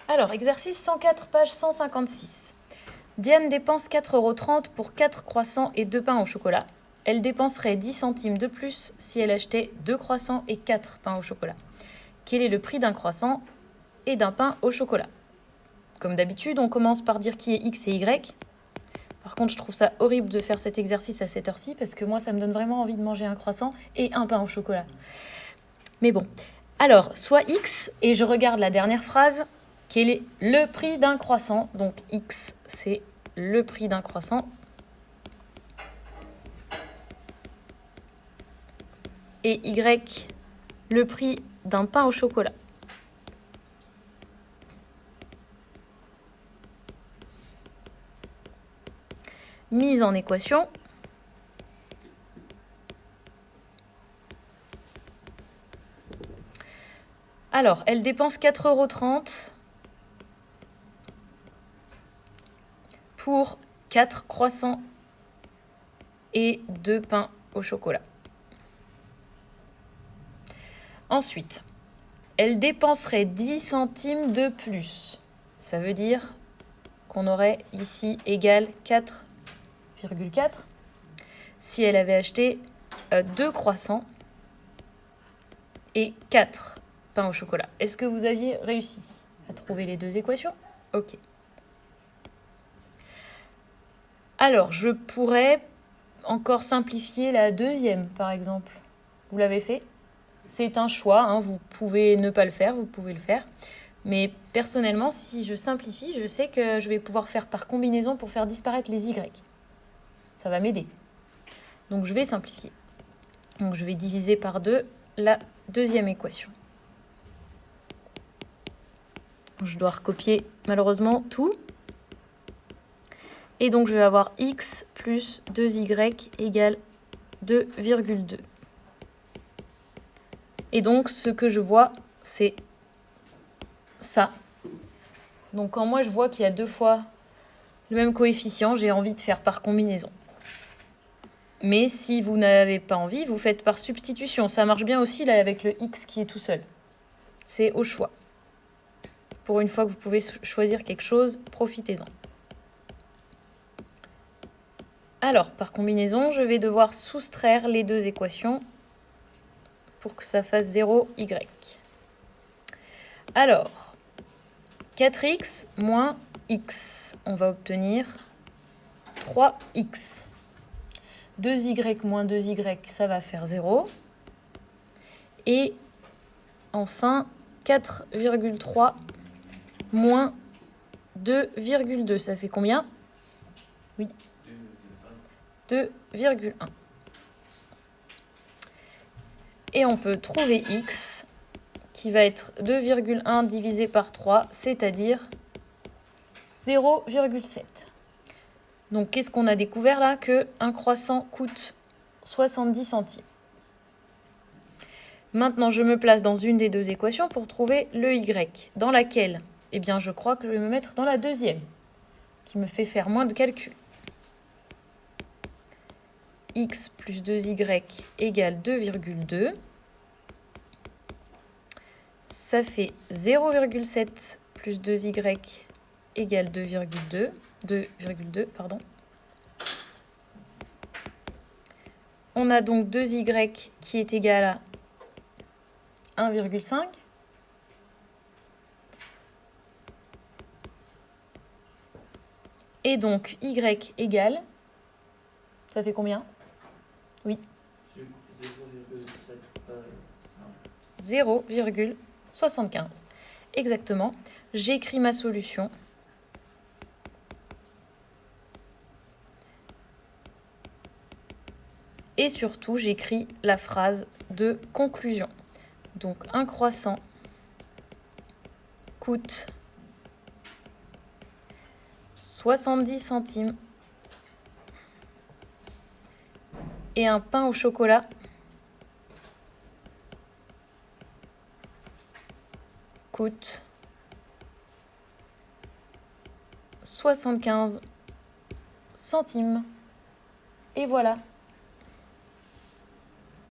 Alors, exercice 104, page 156. Diane dépense 4,30 € pour 4 croissants et 2 pains au chocolat. Elle dépenserait 10 centimes de plus si elle achetait 2 croissants et 4 pains au chocolat. Quel est le prix d'un croissant et d'un pain au chocolat? Comme d'habitude, on commence par dire qui est X et Y. Par contre, je trouve ça horrible de faire cet exercice à cette heure-ci parce que moi, ça me donne vraiment envie de manger un croissant et un pain au chocolat. Mais bon. Alors, soit X, et je regarde la dernière phrase, quel est le prix d'un croissant? Donc X, c'est le prix d'un croissant. Et Y, le prix d'un pain au chocolat. Mise en équation. Alors, elle dépense 4,30 € pour 4 croissants et 2 pains au chocolat. Ensuite, elle dépenserait 10 centimes de plus. Ça veut dire qu'on aurait ici égal 4,4 si elle avait acheté 2 croissants et 4 pains au chocolat. Est-ce que vous aviez réussi à trouver les deux équations? Ok. Alors, je pourrais encore simplifier la deuxième, par exemple. Vous l'avez fait? C'est un choix, hein, vous pouvez ne pas le faire, vous pouvez le faire. Mais personnellement, si je simplifie, je sais que je vais pouvoir faire par combinaison pour faire disparaître les Y. Ça va m'aider. Donc je vais simplifier. Donc je vais diviser par 2 la deuxième équation. Je dois recopier malheureusement tout. Et donc je vais avoir X plus 2Y égale 2,2. Et donc ce que je vois, c'est ça. Donc quand moi je vois qu'il y a 2 fois le même coefficient, j'ai envie de faire par combinaison. Mais si vous n'avez pas envie, vous faites par substitution. Ça marche bien aussi là avec le X qui est tout seul. C'est au choix. Pour une fois que vous pouvez choisir quelque chose, profitez-en. Alors, par combinaison, je vais devoir soustraire les deux équations pour que ça fasse 0y. Alors, 4x moins x, on va obtenir 3x. 2y moins 2y, ça va faire 0. Et enfin, 4,3 moins 2,2, ça fait combien? Oui. 2,1. Et on peut trouver x qui va être 2,1 divisé par 3, c'est-à-dire 0,7. Donc qu'est-ce qu'on a découvert là? Qu'un croissant coûte 70 centimes. Maintenant, je me place dans une des deux équations pour trouver le y. Dans laquelle? Eh bien, je crois que je vais me mettre dans la deuxième, qui me fait faire moins de calculs. X plus 2y égale 2,2. Ça fait 0,7 plus 2y égale 2,2, pardon. On a donc 2y qui est égal à 1,5. Et donc y égale, ça fait combien? Oui. 0,75. Exactement. J'écris ma solution. Et surtout, j'écris la phrase de conclusion. Donc, un croissant coûte 70 centimes et un pain au chocolat coûte 75 centimes. Et voilà.